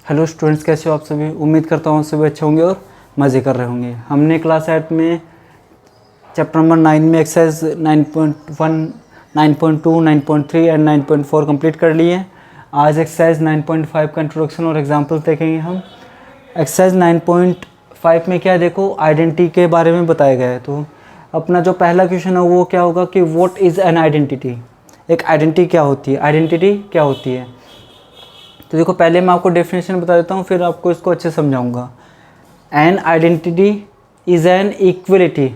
Hello students, कैसे हो आप सभी। उम्मीद करता हूँ सभी अच्छे होंगे और मज़े कर रहे होंगे। हमने क्लास 8 में चैप्टर नंबर 9 में एक्सरसाइज 9.1, 9.2, 9.3 एंड 9.4 कंप्लीट कर लिए हैं। आज एक्सरसाइज 9.5 का इंट्रोडक्शन और एग्जांपल्स देखेंगे हम। एक्सरसाइज 9.5 में क्या देखो, आइडेंटिटी के बारे में बताया गया है। तो अपना जो पहला क्वेश्चन है वो क्या होगा कि व्हाट इज़ एन आइडेंटिटी। एक आइडेंटिटी क्या होती है, आइडेंटिटी क्या होती है। तो देखो, पहले मैं आपको डेफिनेशन बता देता हूँ, फिर आपको इसको अच्छे समझाऊंगा। An identity is an equality.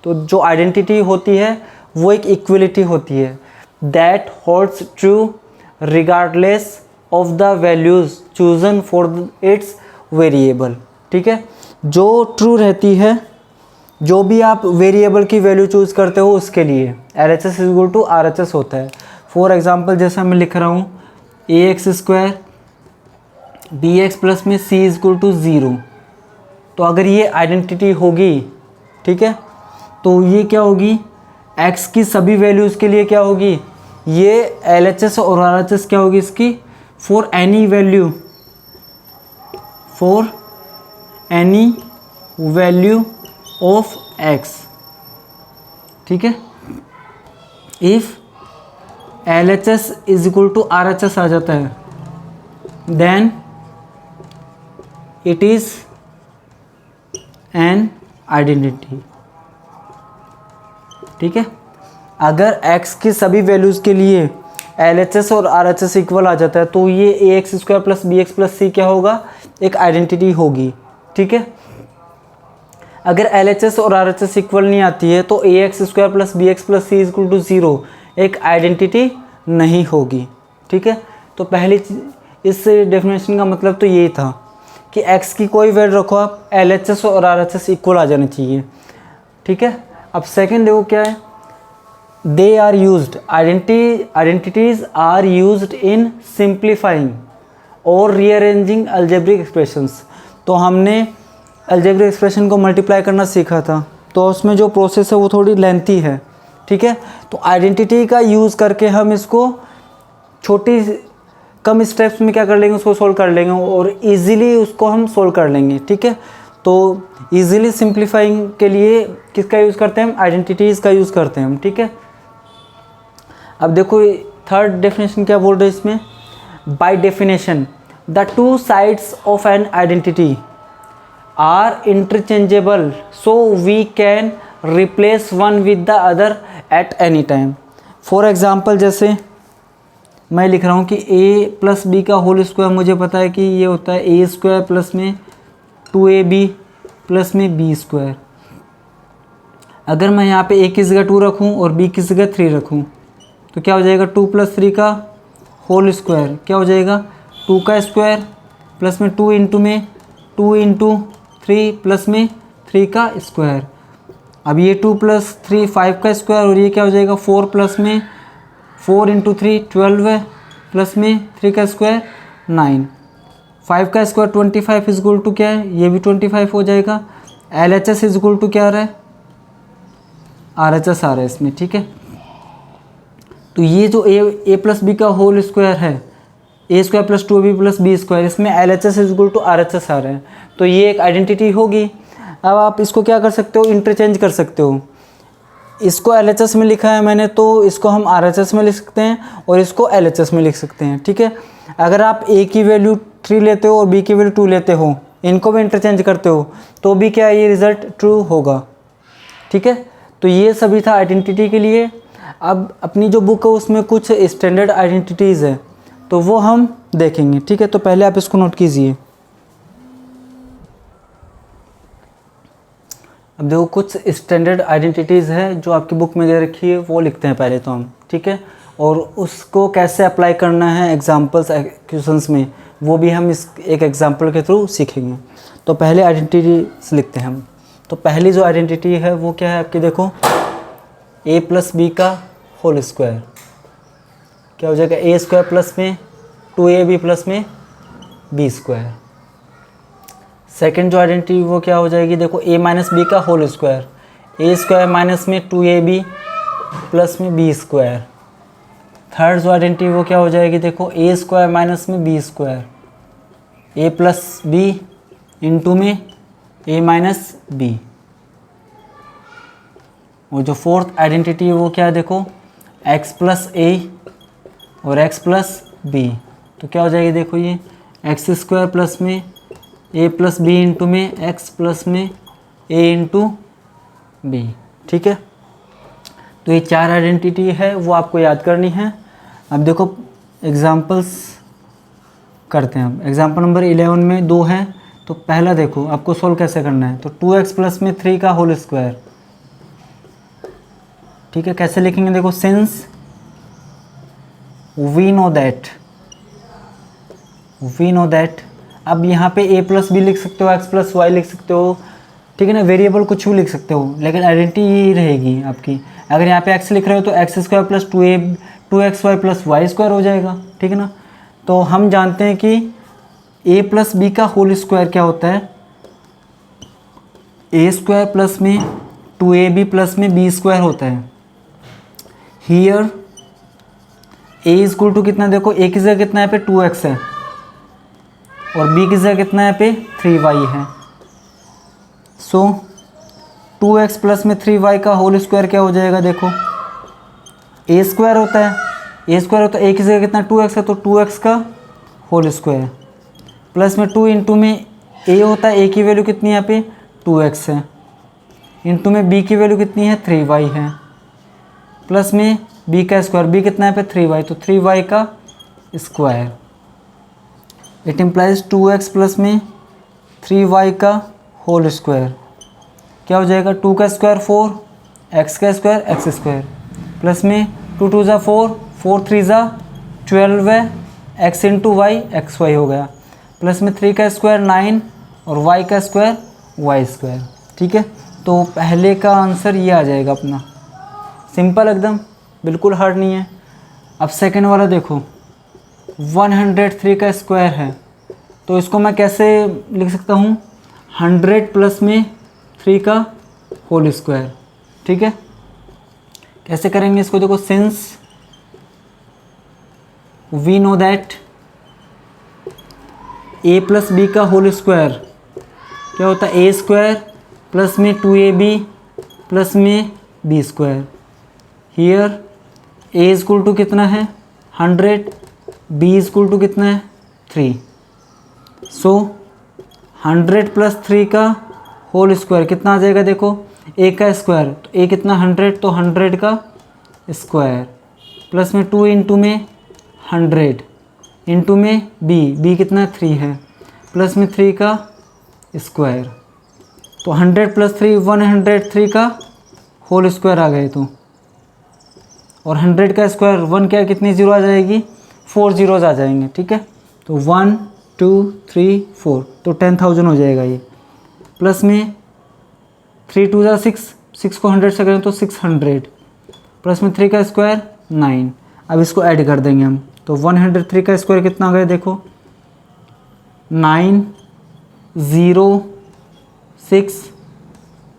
तो जो आइडेंटिटी होती है वो एक इक्वलिटी होती है that holds true regardless of the values chosen for its variable. ठीक है, जो ट्रू रहती है जो भी आप वेरिएबल की वैल्यू चूज़ करते हो उसके लिए। LHS इक्वल टू RHS होता है। फॉर एग्जांपल जैसा मैं लिख रहा हूँ AX² BX प्लस में C इक्वल टू 0। तो अगर ये आइडेंटिटी होगी, ठीक है, तो ये क्या होगी, x की सभी वैल्यूज़ के लिए क्या होगी, ये LHS और RHS क्या होगी इसकी, for any value of x। ठीक है, if LHS is equal to RHS आ जाता है then it is an identity. ठीक है, अगर x की सभी वैल्यूज़ के लिए LHS और RHS इक्वल आ जाता है तो ये AX² plus BX plus C क्या होगा, एक आइडेंटिटी होगी। ठीक है, अगर LHS और RHS इक्वल नहीं आती है तो AX² plus BX plus C equal to 0 एक आइडेंटिटी नहीं होगी। ठीक है, तो पहली इस डेफिनेशन का मतलब तो यही था कि x की कोई वैल्यू रखो आप, LHS और RHS इक्वल आ जानी चाहिए। ठीक है, अब सेकंड देखो क्या है, they are used, identities are used in simplifying और रीअरेंजिंग अलजेब्रिक एक्सप्रेशंस। तो हमने अलजेब्रिक एक्सप्रेशन को मल्टीप्लाई करना सीखा था, तो उसमें जो प्रोसेस है वो थोड़ी लेंथी है। ठीक है, तो आइडेंटिटी का यूज़ करके हम इसको छोटी कम स्टेप्स में क्या कर लेंगे, उसको सोल्व कर लेंगे और इजीली उसको हम सोल्व कर लेंगे। ठीक है, तो इजीली सिंप्लीफाइंग के लिए किसका यूज़ करते हैं हम, आइडेंटिटीज़ का यूज़ करते हैं हम। ठीक है, अब देखो थर्ड डेफिनेशन क्या बोल रहे हैं इसमें, by definition the two sides of an identity are interchangeable so we can replace one with the other at any time. For example जैसे मैं लिख रहा हूँ कि a प्लस बी का होल स्क्वायर, मुझे पता है कि ये होता है A² प्लस में 2AB प्लस में B²। अगर मैं यहाँ पे a की जगह 2 रखूँ और b की जगह 3 रखूँ तो क्या हो जाएगा, 2 प्लस 3 का होल स्क्वायर क्या हो जाएगा, 2 का स्क्वायर प्लस में 2 इंटू में 2 इंटू 3 प्लस में 3 का स्क्वायर। अब ये 2 प्लस 3 5 का स्क्वायर और ये क्या हो जाएगा 4 प्लस में 4 इंटू 3 12 है प्लस में 3 का स्क्वायर 9। 5 का स्क्वायर 25 इज इक्वल टू क्या है, ये भी 25 हो जाएगा। LHS इज इक्वल टू क्या आ रहा है, RHS आ रहा है इसमें। ठीक है, तो ये जो a प्लस बी का होल स्क्वायर है, A² plus 2AB plus B², इसमें LHS is equal to RHS आ रहा है, तो ये एक आइडेंटिटी होगी। अब आप इसको क्या कर सकते हो, इंटरचेंज कर सकते हो। इसको LHS में लिखा है मैंने तो इसको हम RHS में लिख सकते हैं और इसको LHS में लिख सकते हैं। ठीक है, अगर आप a की वैल्यू 3 लेते हो और b की वैल्यू 2 लेते हो, इनको भी इंटरचेंज करते हो तो भी क्या ये रिज़ल्ट ट्रू होगा। ठीक है, तो ये सभी था आइडेंटिटी के लिए। अब अपनी जो बुक है उसमें कुछ स्टैंडर्ड आइडेंटिटीज़ है तो वो हम देखेंगे। ठीक है, तो पहले आप इसको नोट कीजिए। अब देखो कुछ स्टैंडर्ड आइडेंटिटीज़ है जो आपकी बुक में दे रखी है, वो लिखते हैं पहले तो हम। ठीक है, और उसको कैसे अप्लाई करना है एग्जांपल्स क्वेश्चंस में, वो भी हम इस एक एग्जांपल के थ्रू सीखेंगे। तो पहले आइडेंटिटीज लिखते हैं हम। तो पहली जो आइडेंटिटी है वो क्या है आपकी, देखो a प्लस बी का होल स्क्वायर क्या हो जाएगा, A² प्लस में 2AB प्लस में B²। सेकेंड जो आइडेंटिटी वो क्या हो जाएगी, देखो a माइनस बी का होल स्क्वायर, A² माइनस में 2AB प्लस में B²। थर्ड जो आइडेंटिटी वो क्या हो जाएगी, देखो A² माइनस में B²। ए प्लस बी इंटू में ए माइनस बी। और जो फोर्थ आइडेंटिटी है वो क्या है देखो, x प्लस ए और x प्लस बी। तो क्या हो जाएगी देखो, ये एक्स स्क्वायर प्लस में ए प्लस बी इंटू में x प्लस में ए इंटू बी। ठीक है, तो ये 4 आइडेंटिटी है वो आपको याद करनी है। अब देखो एग्जांपल्स करते हैं। अब एग्जांपल नंबर 11 में 2 है, तो पहला देखो आपको सोल्व कैसे करना है। तो 2x प्लस में 3 का होल स्क्वायर। ठीक है, कैसे लिखेंगे देखो, सिंस वी नो दैट। अब यहाँ पे a प्लस बी लिख सकते हो, x प्लस वाई लिख सकते हो, ठीक है ना, वेरिएबल कुछ भी लिख सकते हो, लेकिन आइडेंटिटी यही रहेगी आपकी। अगर यहाँ पे x लिख रहे हो तो X square plus 2xy plus Y square हो जाएगा। ठीक है ना, तो हम जानते हैं कि a प्लस बी का होल स्क्वायर क्या होता है, a स्क्वायर प्लस में 2ab प्लस में b स्क्वायर होता है। हियर a इक्वल टू कितना देखो, a की जगह कितना है पे 2x है और b की जगह कितना है पे 3y है। सो 2x प्लस में 3y का होल स्क्वायर क्या हो जाएगा देखो, a स्क्वायर होता है, a की जगह कितना 2x है तो 2x का होल स्क्वायर प्लस में 2 इंटू में a होता है, a की वैल्यू कितनी है यहाँ पे 2x है, इंटू में b की वैल्यू कितनी है 3y है, प्लस में b का स्क्वायर, b कितना है पे 3y तो 3y का square. It implies 2x plus में 3y का होल स्क्वायर क्या हो जाएगा, 2 का स्क्वायर 4, x का स्क्वायर x स्क्वायर, प्लस में 2 2 ज़ा 4, 4 3 ज़ा 12 है, x into Y X Y हो गया, प्लस में 3 का स्क्वायर 9 और y का स्क्वायर y स्क्वायर। ठीक है, तो पहले का आंसर ये आ जाएगा अपना, सिंपल एकदम, बिल्कुल हार्ड नहीं है। अब सेकंड वाला देखो, 103 का स्क्वायर है, तो इसको मैं कैसे लिख सकता हूँ, 100 प्लस में 3 का होल स्क्वायर। ठीक है, कैसे करेंगे इसको देखो, since we know that a plus B का होल स्क्वायर क्या होता है, a स्क्वायर प्लस में 2ab प्लस में b square. Here a equal to कितना है 100, b इक्वल टू कितना है 3। सो 100 प्लस 3 का होल स्क्वायर कितना आ जाएगा देखो, a का स्क्वायर तो a कितना 100 तो 100 का स्क्वायर, प्लस में 2 इंटू में 100 इंटू में b कितना 3 है, प्लस में 3 का स्क्वायर, तो 100 प्लस 3 103 का होल स्क्वायर आ गए। तो और 100 का स्क्वायर 1 क्या कितनी जीरो आ जाएगी, 4 जीरोज आ जाएंगे। ठीक है, तो 1 2 3 4 तो 10,000 हो जाएगा ये, प्लस में 3 2 ज़ा 6, 6 को 100 से करें तो 600, प्लस में 3 का स्क्वायर 9। अब इसको ऐड कर देंगे हम, तो 103 का स्क्वायर कितना आ गया देखो, 9 0 6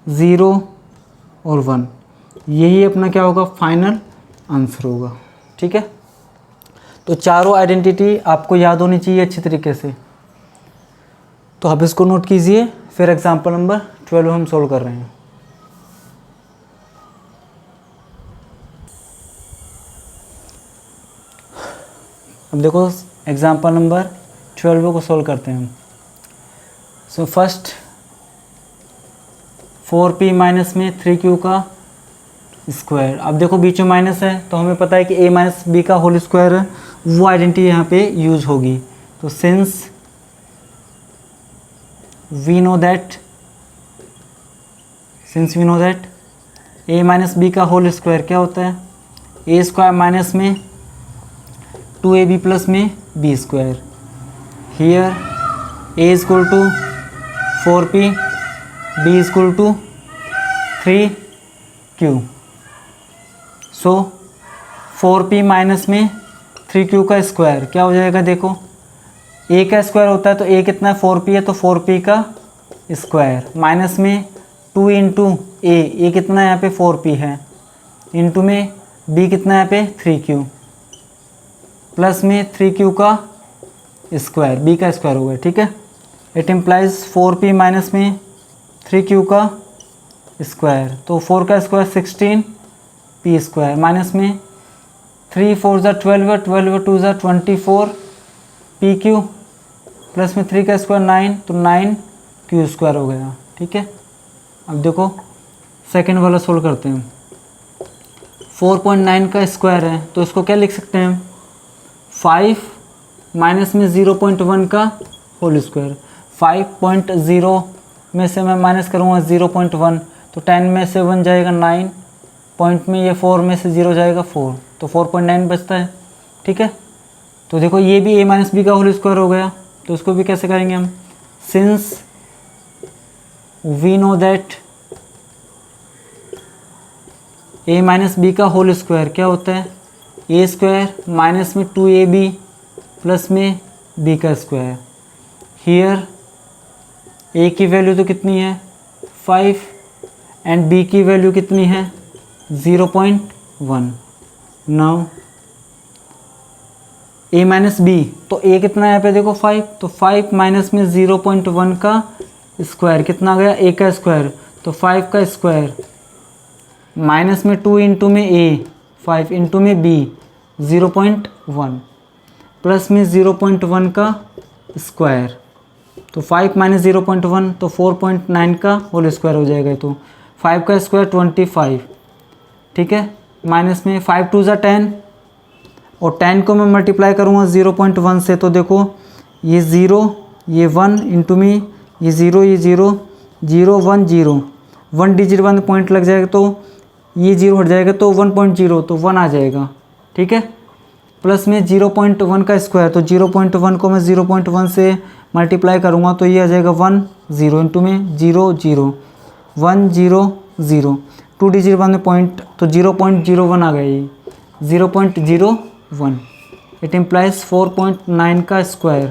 0 और 1, यही अपना क्या होगा फाइनल आंसर होगा। ठीक है, तो चारों आइडेंटिटी आपको याद होनी चाहिए अच्छी तरीके से। तो आप इसको नोट कीजिए, फिर एग्जांपल नंबर 12 हम सोल्व कर रहे हैं। अब देखो एग्जांपल नंबर 12 को सोल्व करते हैं हम। सो फर्स्ट 4p माइनस में 3q का स्क्वायर। अब देखो बीच में माइनस है तो हमें पता है कि a माइनस बी का होल स्क्वायर है, वो आइडेंटिटी यहाँ पे यूज होगी। तो since we know that a minus B का होल स्क्वायर क्या होता है, a स्क्वायर माइनस में 2ab प्लस में b square. Here a equal to 4p, b equal to 3q। So 4p minus में 3q का स्क्वायर क्या हो जाएगा देखो, a का स्क्वायर होता है तो a कितना है 4p है तो 4p का स्क्वायर, माइनस में 2 इंटू a कितना है यहाँ पे 4p है, इंटू में b कितना है यहाँ पे 3q, प्लस में 3q का स्क्वायर, बी का स्क्वायर हो गया, ठीक है। इट इम्प्लाइज 4p माइनस में 3q का स्क्वायर, तो 4 का स्क्वायर 16p स्क्वायर माइनस में 3 4 ज़ा 12, 12 2 ज़ा 24 pq प्लस में 3 का स्क्वायर 9, तो 9q स्क्वायर हो गया, ठीक है। अब देखो सेकेंड वाला सोल्व करते हैं। 4.9 का स्क्वायर है तो इसको क्या लिख सकते हैं हम, 5 माइनस में 0.1 का होल स्क्वायर। 5.0 में से मैं माइनस करूँगा 0.1, तो 10 में से 1 जाएगा 9, पॉइंट में ये 4 में से 0 जाएगा 4, तो 4.9 बचता है, ठीक है। तो देखो ये भी a माइनस बी का होल स्क्वायर हो गया, तो उसको भी कैसे करेंगे हम, since we know that a minus B का होल स्क्वायर क्या होता है, a स्क्वायर माइनस में 2ab प्लस में b का स्क्वायर। हियर a की वैल्यू तो कितनी है 5 एंड b की वैल्यू कितनी है 0.1। नाउ a माइनस बी, तो a कितना है यहाँ पे देखो 5, तो 5 माइनस में 0.1 का स्क्वायर कितना आ गया, a का स्क्वायर, तो 5 का स्क्वायर माइनस में 2 इंटू में a, 5 इंटू में b 0.1 प्लस में 0.1 का स्क्वायर, तो 5 माइनस 0.1 तो 4.9 का होल स्क्वायर हो जाएगा, तो 5 का स्क्वायर 25, ठीक है, माइनस में 5 2 ज़ा 10, और 10 को मैं मल्टीप्लाई करूँगा 0.1 से, तो देखो ये 0 ये 1 इंटू में ये 0 ये 0 0 1 0 1 डिजिट 1 पॉइंट लग जाएगा, तो ये 0 हट जाएगा तो 1.0, तो 1 आ जाएगा, ठीक है। प्लस में 0.1 का स्क्वायर, तो 0.1 को मैं 0.1 से मल्टीप्लाई करूँगा तो ये आ जाएगा 1 0 इंटू में 0 0 1 0 0 2 डिजिट 1 में पॉइंट, तो 0.01 आ गया, ये 0.01। इट इम्प्लाइज 4.9 का स्क्वायर,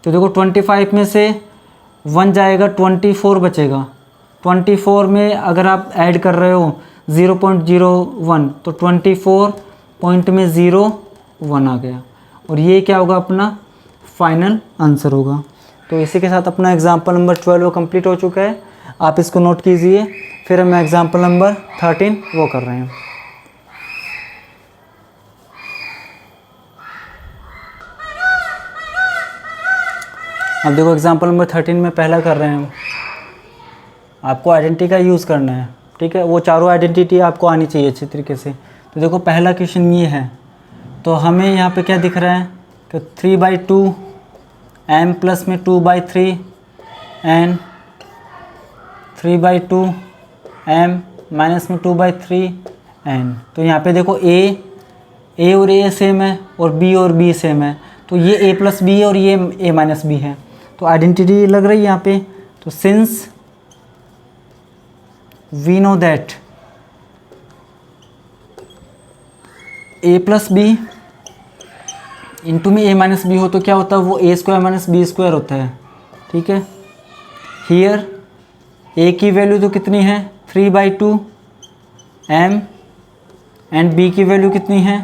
तो देखो 25 में से 1 जाएगा 24 बचेगा, 24 में अगर आप ऐड कर रहे हो 0.01 तो 24 पॉइंट में 0.1 आ गया, और ये क्या होगा अपना फाइनल आंसर होगा। तो इसी के साथ अपना एग्जाम्पल नंबर 12 कंप्लीट हो चुका है, आप इसको नोट कीजिए। फिर हम एग्जाम्पल नंबर 13 वो कर रहे हैं। अब देखो एग्जाम्पल नंबर 13 में पहला कर रहे हैं, आपको आइडेंटिटी का यूज़ करना है, ठीक है। वो चारों आइडेंटिटी आपको आनी चाहिए अच्छी तरीके से। तो देखो पहला क्वेश्चन ये है, तो हमें यहाँ पे क्या दिख रहा है कि 3/2 m प्लस में 2/3 n 3/2 m माइनस में 2/3 n। तो यहाँ पे देखो a और a सेम है और b और b सेम है, तो ये a प्लस बी है और ये a माइनस बी है, तो आइडेंटिटी लग रही है यहाँ पे। तो since we know that a plus B into में a माइनस बी हो तो क्या होता है, वो a square minus B square होता है, ठीक है। हियर a की वैल्यू तो कितनी है 3/2 m एंड b की वैल्यू कितनी है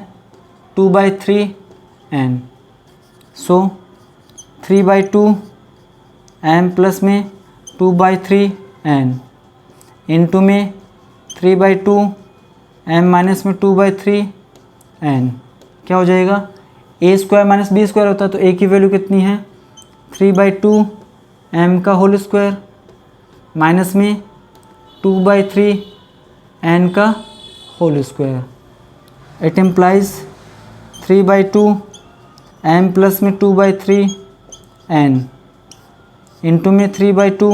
2/3 n। सो 3/2 m प्लस में 2/3 n इंटू में 3/2 m माइनस में 2/3 n क्या हो जाएगा, a square minus B square होता है, तो a की वैल्यू कितनी है 3/2 m का होल स्क्वायर माइनस में 2/3 n का whole square. It implies 3/2 m plus में 2/3 n इंटू में 3/2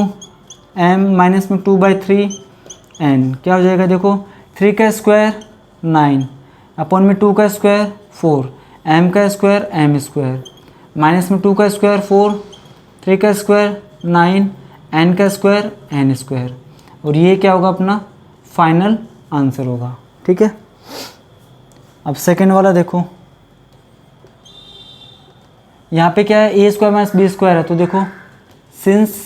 m माइनस में 2/3 n क्या हो जाएगा, देखो 3 का स्क्वायर 9 अपॉन में 2 का स्क्वायर 4 m का स्क्वायर m स्क्वायर माइनस में 2 का स्क्वायर 4 3 का स्क्वायर 9 n का स्क्वायर n स्क्वायर, और ये क्या होगा अपना फाइनल आंसर होगा, ठीक है। अब सेकेंड वाला देखो, यहाँ पे क्या है a square minus B square है, तो देखो since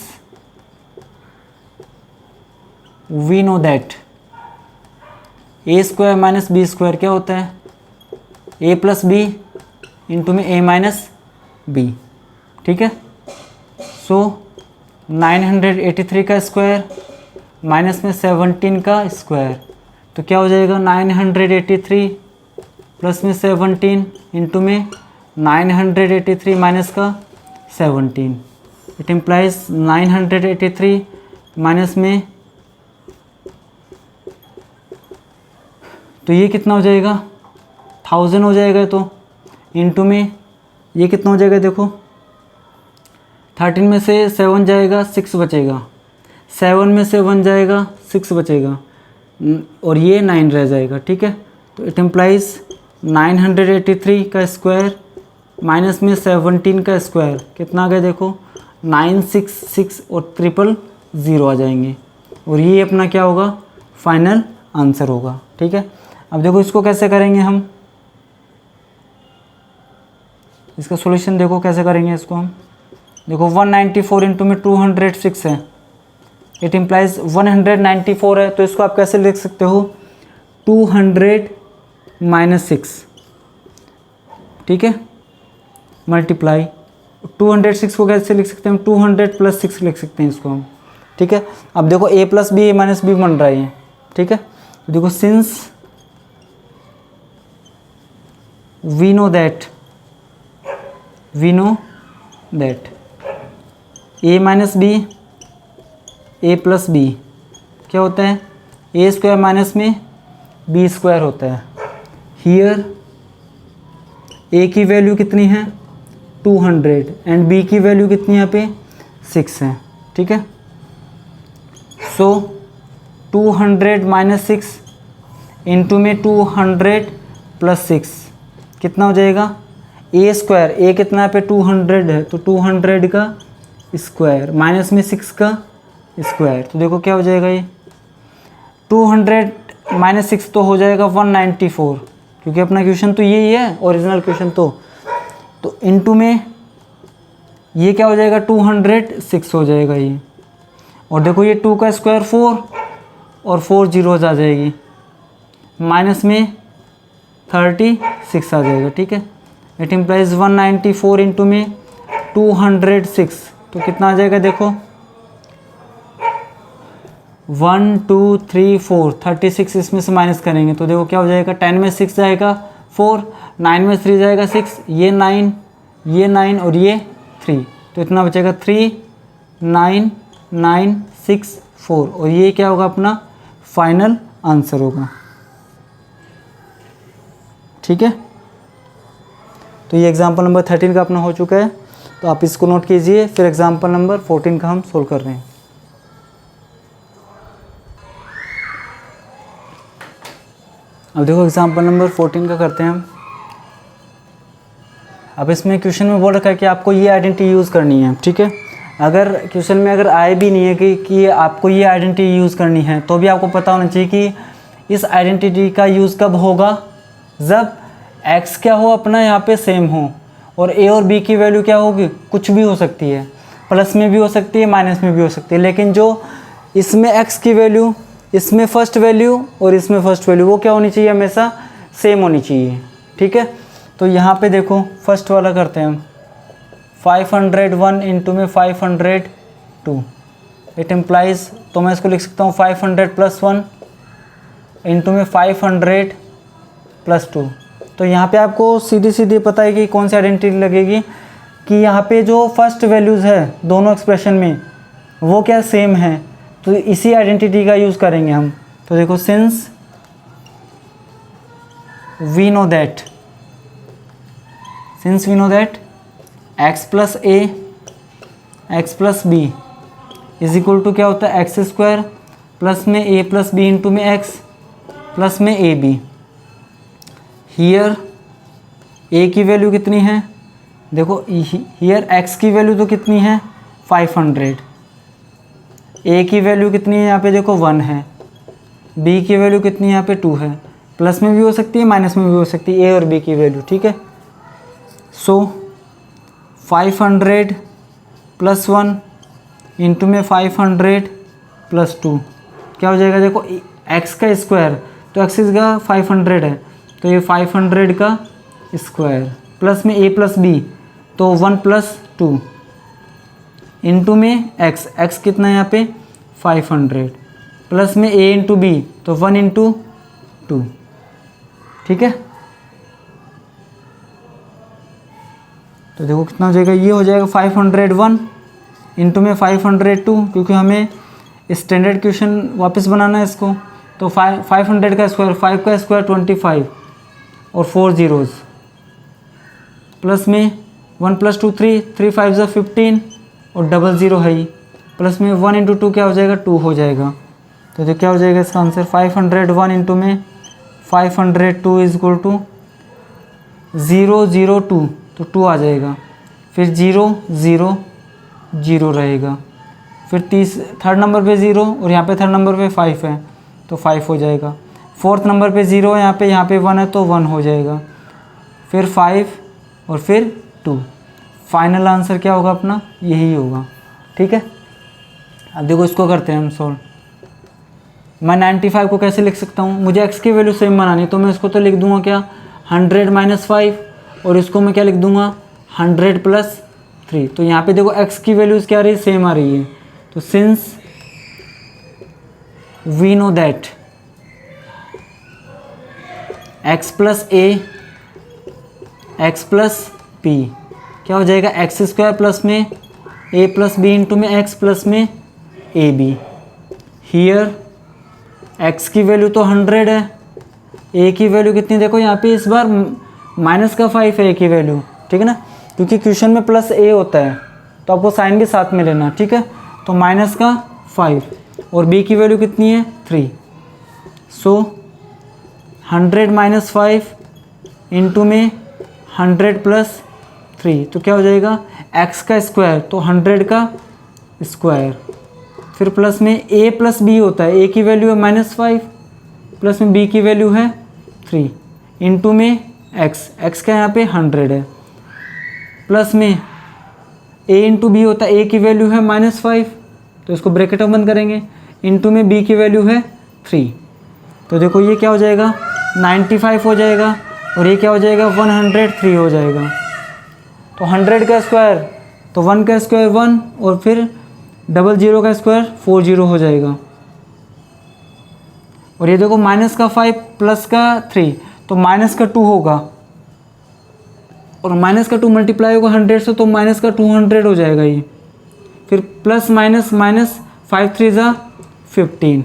we know that a square minus B square क्या होता है a प्लस बी इंटू में a माइनस बी, ठीक है। सो 983 का स्क्वायर माइनस में 17 का स्क्वायर, तो क्या हो जाएगा 983 प्लस में 17 इंटू में 983 माइनस का 17, इट इम्प्लाइज 983 माइनस में, तो ये कितना हो जाएगा 1000 हो जाएगा, तो इंटू में ये कितना हो जाएगा, देखो 13 में से 7 जाएगा 6 बचेगा, 7 में से 1 जाएगा 6 बचेगा और ये 9 रह जाएगा, ठीक है। तो इट इम्प्लाइज 983 का स्क्वायर माइनस में 17 का स्क्वायर कितना आ गया, देखो 966 और 000 आ जाएंगे और ये अपना क्या होगा फाइनल आंसर होगा, ठीक है। अब देखो इसको कैसे करेंगे हम, इसका सॉल्यूशन देखो कैसे करेंगे इसको हम। देखो 194 इंटू में 206 है, इट इम्प्लाइज 194 है, तो इसको आप कैसे लिख सकते हो 200 माइनस 6, ठीक है, मल्टीप्लाई 206 को कैसे लिख सकते हैं हम 200 प्लस 6 लिख सकते हैं इसको हम, ठीक है। अब देखो a plus B a minus B बन रहा है, ठीक है। देखो since we know that a minus B a plus B क्या होता है a स्क्वायर माइनस में b स्क्वायर होता है। हियर a की वैल्यू कितनी है 200 एंड b की वैल्यू कितनी यहाँ पे 6 है, ठीक है। सो 200 माइनस 6 इंटू में 200 प्लस 6 कितना हो जाएगा a स्क्वायर, a कितना यहाँ पे 200 है, तो 200 का स्क्वायर माइनस में 6 का स्क्वायर, तो देखो क्या हो जाएगा ये 200 माइनस 6 तो हो जाएगा 194, क्योंकि अपना क्वेश्चन तो यही है ओरिजिनल क्वेश्चन, तो इनटू में ये क्या हो जाएगा 206 हो जाएगा ये, और देखो ये 2 का स्क्वायर 4 और 4 जीरोज आ जाएगी, माइनस में 36 आ जाएगा, ठीक है। इट इम्प्लाइज 194 इंटू में 206, तो कितना आ जाएगा देखो 1 2 3 4 36 इसमें से माइनस करेंगे तो देखो क्या हो जाएगा 10 में 6 जाएगा 4, 9 में 3 जाएगा 6, ये 9 और ये 3, तो इतना बचेगा 3 9 9 6 4 और ये क्या होगा अपना फाइनल आंसर होगा, ठीक है। तो ये एग्जाम्पल नंबर 13 का अपना हो चुका है, तो आप इसको नोट कीजिए। फिर एग्जाम्पल नंबर 14 का हम सोल्व कर रहे हैं। अब देखो एग्जाम्पल नंबर 14 का करते हैं हम। अब इसमें क्वेश्चन में बोल रखा है कि आपको ये आइडेंटिटी यूज़ करनी है, ठीक है। अगर क्वेश्चन में अगर आए भी नहीं है कि आपको ये आइडेंटिटी यूज़ करनी है, तो भी आपको पता होना चाहिए कि इस आइडेंटिटी का यूज़ कब होगा, जब x क्या हो अपना यहाँ पे सेम हो और a और b की वैल्यू क्या होगी, कुछ भी हो सकती है, प्लस में भी हो सकती है माइनस में भी हो सकती है, लेकिन जो इसमें x की वैल्यू, इसमें फर्स्ट वैल्यू और इसमें फर्स्ट वैल्यू वो क्या होनी चाहिए, हमेशा सेम होनी चाहिए, ठीक है। तो यहाँ पे देखो फर्स्ट वाला करते हैं हम 501 इंटू में 502, इट इम्प्लाइज, तो मैं इसको लिख सकता हूँ 500 प्लस 1 इंटू में 500 प्लस 2। तो यहाँ पे आपको सीधी सीधी पता है कि कौन सी आइडेंटिटी लगेगी, कि यहाँ पे जो फर्स्ट वैल्यूज़ है दोनों एक्सप्रेशन में वो क्या सेम है, तो इसी आइडेंटिटी का यूज़ करेंगे हम। तो देखो since we know that x plus a x plus b is equal to क्या होता है एक्स स्क्वायर प्लस में a प्लस बी इंटू में x प्लस में ए बी। हियर a की वैल्यू कितनी है, देखो हियर x की वैल्यू तो कितनी है 500, a की वैल्यू कितनी है यहाँ पे देखो 1 है, b की वैल्यू कितनी है यहाँ पे 2 है, प्लस में भी हो सकती है माइनस में भी हो सकती है a और b की वैल्यू, ठीक है। सो 500 प्लस 1 इंटू में 500 प्लस 2 क्या हो जाएगा, देखो x का स्क्वायर तो x का 500 है, तो ये 500 का स्क्वायर प्लस में a प्लस बी तो 1 प्लस 2 इंटू में एक्स, एक्स कितना है यहाँ पे 500, प्लस में ए इंटू बी, तो 1 इंटू 2, ठीक है। तो देखो कितना हो जाएगा, ये हो जाएगा 501 इंटू में 502, क्योंकि हमें स्टैंडर्ड क्वेश्चन वापस बनाना है इसको। तो 500 का स्क्वायर, 5 का स्क्वायर 25 और 4 जीरोज़, प्लस में 1 + 2 3, 3 5 ज़ा 15 और डबल ज़ीरो है ही, प्लस में 1 इंटू 2 क्या हो जाएगा 2 हो जाएगा। तो क्या हो जाएगा इसका आंसर 501 इंटू में 502 इज इक्वल टू 002, तो 2 आ जाएगा, फिर 0 0 0 रहेगा, फिर थर्ड नंबर पे 0 और यहाँ पे थर्ड नंबर पे 5 है तो 5 हो जाएगा, फोर्थ नंबर पे 0 है यहाँ पे 1 है तो 1 हो जाएगा, फिर 5 और फिर 2। फाइनल आंसर क्या होगा अपना, यही होगा, ठीक है। अब देखो इसको करते हैं हम सॉल्व। मैं 95 को कैसे लिख सकता हूँ, मुझे x की वैल्यू सेम बनानी, तो मैं इसको तो लिख दूंगा क्या 100 - 5 और इसको मैं क्या लिख दूंगा 100 + 3। तो यहाँ पे देखो x की वैल्यूज़ क्या आ रही है, सेम आ रही है। तो since we know that x + a x + b क्या हो जाएगा x² प्लस में a + b इंटू में x प्लस में ab। हियर x की वैल्यू तो 100 है, a की वैल्यू कितनी, देखो यहाँ पे इस बार -5 है a की वैल्यू, ठीक है ना, क्योंकि क्वेश्चन में प्लस a होता है तो आपको साइन भी साथ में लेना, ठीक है। तो -5 और b की वैल्यू कितनी है 3, सो 100 - 5 इंटू में 100 + 3, तो क्या हो जाएगा x का स्क्वायर, तो 100 का स्क्वायर, फिर प्लस में a + b होता है, a की वैल्यू है -5 प्लस में b की वैल्यू है 3 इंटू में x का यहाँ पे 100 है, प्लस में a इंटू b होता है, a की वैल्यू है -5 तो इसको ब्रैकेट में बंद करेंगे, इंटू में b की वैल्यू है 3। तो देखो ये क्या हो जाएगा 95 हो जाएगा और ये क्या हो जाएगा 103 हो जाएगा। तो 100 का स्क्वायर तो 1 का स्क्वायर 1 और फिर 00 का स्क्वायर 40 हो जाएगा। और ये देखो -5 प्लस का 3 तो -2 होगा और -2 मल्टीप्लाई होगा 100 से तो -200 हो जाएगा ये, फिर प्लस माइनस 5 3 ज़ा 15,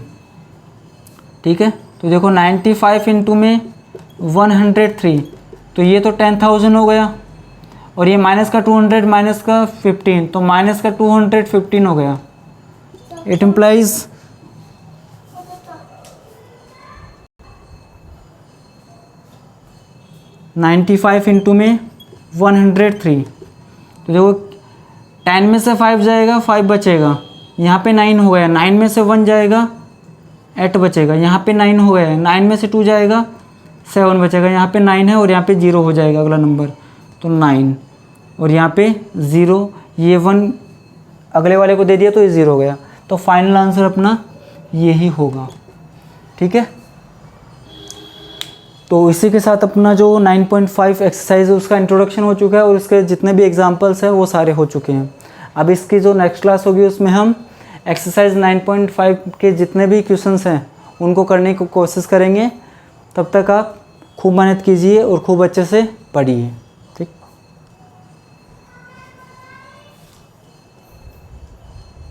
ठीक है। तो देखो 95 इंटू में 103 तो ये तो 10,000 हो गया और ये -200 -15 तो -215 हो गया। इट इम्प्लाइज 95 इंटू में 103, तो देखो 10 में से 5 जाएगा 5 बचेगा, यहाँ पे 9 हो गया, 9 में से 1 जाएगा 8 बचेगा, यहाँ पे 9 हो गया, 9 में से 2 जाएगा 7 बचेगा, यहाँ पे 9 है और यहाँ पे 0 हो जाएगा अगला नंबर, तो 9 और यहाँ पे 0, ये 1 अगले वाले को दे दिया तो ये 0 हो गया। तो फाइनल आंसर अपना यही होगा, ठीक है। तो इसी के साथ अपना जो 9.5 एक्सरसाइज है उसका इंट्रोडक्शन हो चुका है और इसके जितने भी एग्जांपल्स हैं वो सारे हो चुके हैं। अब इसकी जो नेक्स्ट क्लास होगी उसमें हम एक्सरसाइज 9.5 के जितने भी क्वेश्चंस हैं उनको करने की कोशिश करेंगे। तब तक आप खूब मेहनत कीजिए और खूब अच्छे से पढ़िए।